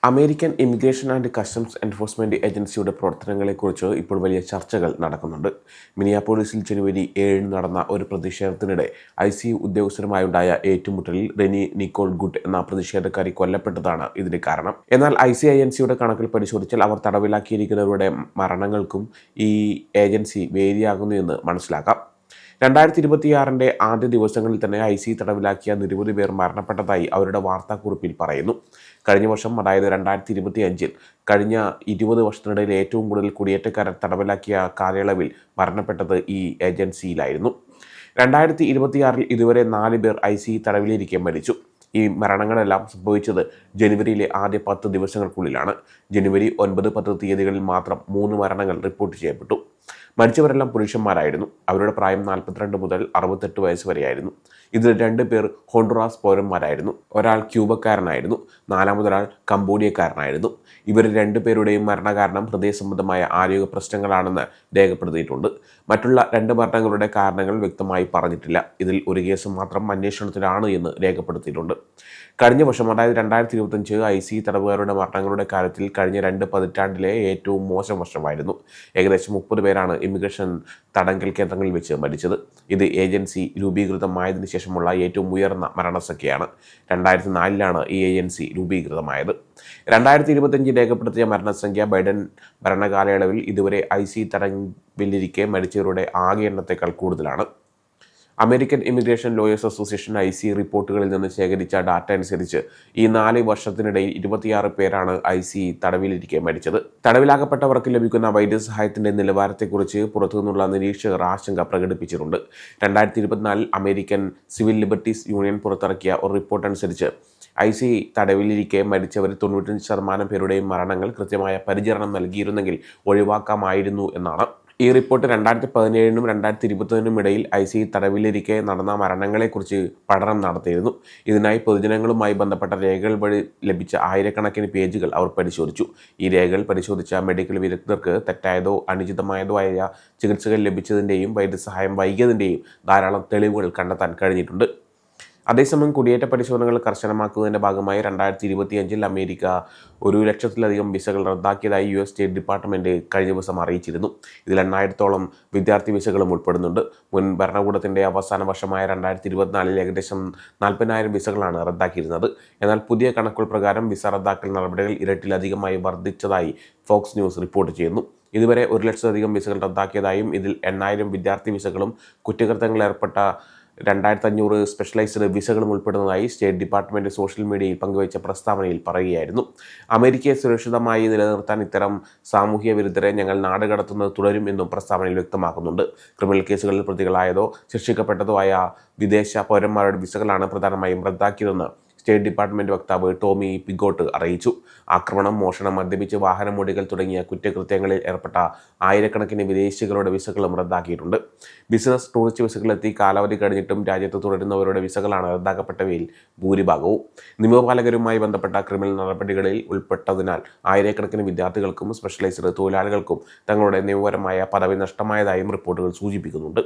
American immigration and customs enforcement ഏജൻസിയുടെ പ്രവർത്തനങ്ങളെക്കുറിച്ച് ഇപ്പോൾ വലിയ ചർച്ചകൾ നടക്കുന്നുണ്ട്. മിനിയാപോളിസിൽ ജനുവരി 7 നടന്ന ഒരു പ്രതിഷേധത്തിനിടെ ICE ഉദ്യോഗസ്ഥരുമായുണ്ടായ ഏറ്റുമുട്ടലിൽ റെനി നിക്കോൾ ഗുഡ് എന്ന പ്രതിഷേധക്കാരി കൊല്ലപ്പെട്ടതാണ് ഇതിന് കാരണം. എന്നാൽ ICE ഏജൻസിയുടെ കണക്കിൽ പരിശോധിച്ചാൽ അവർ തടവിലാക്കിയിരിക്കുന്നവരുടെ മരണങ്ങൾക്കും ഈ ഏജൻസി വേദിയാകുന്നു എന്ന് മനസ്സിലാക്കാം. 2026 ആദ്യ ദിവസങ്ങളിൽ തന്നെ ICE തടവിലാക്കിയ നിരവധി പേർ മരണപ്പെട്ടതായി അവരുടെ വാർത്താക്കുറിപ്പിൽ പറയുന്നു. കഴിഞ്ഞ വർഷം, അതായത് 2025-ൽ, കഴിഞ്ഞ 20 വർഷത്തിനിടയിൽ ഏറ്റവും കൂടുതൽ കുടിയേറ്റക്കാരെ തടവിലാക്കിയ കാലയളവിൽ മരണപ്പെട്ടത് ഈ ഏജൻസിയിലായിരുന്നു. 2026-ൽ ഇതുവരെ 4 പേർ ICE തടവിലിരിക്കെ മരിച്ചു. ഈ മരണങ്ങളെല്ലാം സംഭവിച്ചത് ജനുവരിയിലെ ആദ്യ 10 ദിവസങ്ങൾക്കുള്ളിലാണ്. ജനുവരി 9, 10 തീയതികളിൽ മാത്രം 3 മരണങ്ങൾ റിപ്പോർട്ട് ചെയ്യപ്പെട്ടു. മരിച്ചവരെല്ലാം പുരുഷന്മാരായിരുന്നു. അവരുടെ പ്രായം 42 മുതൽ 68 വയസ്സ് വരെയായിരുന്നു. ഇതിൽ 2 പേർ ഹോണ്ടുറാസ് പൗരന്മാരായിരുന്നു. ഒരാൾ ക്യൂബക്കാരനായിരുന്നു. 4-മതൊരാൾ കംബോഡിയക്കാരനായിരുന്നു. ഇവർ 2 പേരുടെയും മരണകാരണം ഹൃദയ സംബന്ധമായ ആരോഗ്യ പ്രശ്നങ്ങളാണെന്ന് രേഖപ്പെടുത്തിയിട്ടുണ്ട്. മറ്റുള്ള 2 മരണങ്ങളുടെ കാരണങ്ങൾ വ്യക്തമായി പറഞ്ഞിട്ടില്ല. ഇതിൽ ഒരു കേസ് മാത്രം അന്വേഷണത്തിലാണ് എന്ന് രേഖപ്പെടുത്തിയിട്ടുണ്ട്. കഴിഞ്ഞ വർഷം, അതായത് 2025, ICE തടവുകാരുടെ മരണങ്ങളുടെ കാര്യത്തിൽ കഴിഞ്ഞ 2 പതിറ്റാണ്ടിലെ ഏറ്റവും മോശം വർഷമായിരുന്നു. ഏകദേശം 30 പേരാണ് ഇമിഗ്രേഷൻ തടങ്കൽ കേന്ദ്രങ്ങളിൽ വെച്ച് മരിച്ചത്. ഇത് ഏജൻസി രൂപീകൃതമായതിനു ശേഷമുള്ള ഏറ്റവും ഉയർന്ന മരണസംഖ്യയാണ്. 2004-ലാണ് ഈ ഏജൻസി രൂപീകൃതമായത്. 2025 രേഖപ്പെടുത്തിയ മരണസംഖ്യ ബൈഡൻ ഭരണകാലയളവിൽ ഇതുവരെ ICE തടവിലിരിക്കെ മരിച്ചവരുടെ ആകെ എണ്ണത്തേക്കാൾ കൂടുതലാണ്. American immigration lawyers association ICE റിപ്പോർട്ടുകളിൽ നിന്ന് ശേഖരിച്ച ഡാറ്റ അനുസരിച്ച് ഈ 4 വർഷത്തിനിടയിൽ 26 പേരാണ് ICE തടവിലിരിക്കെ മരിച്ചത്. തടവിലാക്കപ്പെട്ടവർക്ക് ലഭിക്കുന്ന വൈദ്യസഹായത്തിന്റെ നിലവാരത്തെക്കുറിച്ച് പുറത്തുനിന്നുള്ള നിരീക്ഷകർ ആശങ്ക പ്രകടിപ്പിച്ചിട്ടുണ്ട്. 2024-ൽ അമേരിക്കൻ സിവിൽ ലിബർട്ടീസ് യൂണിയൻ പുറത്തിറക്കിയ ഒരു റിപ്പോർട്ട് അനുസരിച്ച് ICE തടവിലിരിക്കെ മരിച്ചവരിൽ 95% പേരുടെയും മരണങ്ങൾ കൃത്യമായ പരിചരണം നൽകിയിരുന്നെങ്കിൽ ഒഴിവാക്കാമായിരുന്നു എന്നാണ്. ഈ റിപ്പോർട്ട് 2017-നും 2020-നും ഇടയിൽ ICE തടവിലിരിക്കെ നടന്ന മരണങ്ങളെക്കുറിച്ച് പഠനം നടത്തിയിരുന്നു. ഇതിനായി പൊതുജനങ്ങളുമായി ബന്ധപ്പെട്ട രേഖകൾ വഴി ലഭിച്ച ആയിരക്കണക്കിന് പേജുകൾ അവർ പരിശോധിച്ചു. ഈ രേഖകൾ പരിശോധിച്ച മെഡിക്കൽ വിദഗ്ധർക്ക് തെറ്റായതോ അനുചിതമായതോ ആയ ചികിത്സകൾ ലഭിച്ചതിൻ്റെയും വൈദ്യസഹായം വൈകിയതിൻ്റെയും ധാരാളം തെളിവുകൾ കണ്ടെത്താൻ കഴിഞ്ഞിട്ടുണ്ട്. അതേസമയം, കുടിയേറ്റ പരിശോധനകൾ കർശനമാക്കുന്നതിൻ്റെ ഭാഗമായി 2025-ൽ അമേരിക്ക 1,00,000-ലധികം വിസകൾ റദ്ദാക്കിയതായി US സ്റ്റേറ്റ് ഡിപ്പാർട്ട്മെൻറ്റ് കഴിഞ്ഞ ദിവസം അറിയിച്ചിരുന്നു. ഇതിൽ 8,000-ഓളം വിദ്യാർത്ഥി വിസകളും ഉൾപ്പെടുന്നുണ്ട്. മുൻ ഭരണകൂടത്തിൻ്റെ അവസാന വർഷമായ 2024-ൽ ഏകദേശം 40,000 വിസകളാണ് റദ്ദാക്കിയിരുന്നത്. എന്നാൽ പുതിയ കണക്കുകൾ പ്രകാരം വിസ റദ്ദാക്കൽ നടപടികൾ ഇരട്ടിയിലധികമായി വർദ്ധിച്ചതായി ഫോക്സ് ന്യൂസ് റിപ്പോർട്ട് ചെയ്യുന്നു. ഇതുവരെ 1,00,000-ലധികം വിസകൾ റദ്ദാക്കിയതായും ഇതിൽ 8,000 വിദ്യാർത്ഥി വിസകളും കുറ്റകൃത്യങ്ങളിൽ ഏർപ്പെട്ട 2,500 സ്പെഷ്യലൈസ്ഡ് വിസകളും ഉൾപ്പെടുന്നതായി സ്റ്റേറ്റ് ഡിപ്പാർട്ട്മെൻറ്റ് സോഷ്യൽ മീഡിയയിൽ പങ്കുവച്ച പ്രസ്താവനയിൽ പറയുകയായിരുന്നു. അമേരിക്കയെ സുരക്ഷിതമായി നിലനിർത്താൻ ഇത്തരം സാമൂഹ്യ വിരുദ്ധരെ ഞങ്ങൾ നാടുകടത്തുന്നത് തുടരും എന്നും പ്രസ്താവനയിൽ വ്യക്തമാക്കുന്നുണ്ട്. ക്രിമിനൽ കേസുകളിൽ പ്രതികളായതോ ശിക്ഷിക്കപ്പെട്ടതോ ആയ വിദേശ പൗരന്മാരുടെ വിസകളാണ് പ്രധാനമായും റദ്ദാക്കിയതെന്ന് സ്റ്റേറ്റ് ഡിപ്പാർട്ട്മെൻറ്റ് വക്താവ് ടോമി പിഗോട്ട് അറിയിച്ചു. ആക്രമണം, മോഷണം, മദ്യപിച്ച് വാഹനമോടികൾ തുടങ്ങിയ കുറ്റകൃത്യങ്ങളിൽ ഏർപ്പെട്ട ആയിരക്കണക്കിന് വിദേശികളുടെ വിസകളും റദ്ദാക്കിയിട്ടുണ്ട്. ബിസിനസ്, ടൂറിസ്റ്റ് വിസകളെത്തി കാലാവധി കഴിഞ്ഞിട്ടും രാജ്യത്ത് തുടരുന്നവരുടെ വിസകളാണ് റദ്ദാക്കപ്പെട്ടവയിൽ ഭൂരിഭാഗവും. നിയമപാലകരുമായി ബന്ധപ്പെട്ട ക്രിമിനൽ നടപടികളിൽ ഉൾപ്പെട്ടതിനാൽ ആയിരക്കണക്കിന് വിദ്യാർത്ഥികൾക്കും സ്പെഷ്യലൈസ്ഡ് തൊഴിലാളികൾക്കും തങ്ങളുടെ നിയമപരമായ പദവി നഷ്ടമായതായും റിപ്പോർട്ടുകൾ സൂചിപ്പിക്കുന്നുണ്ട്.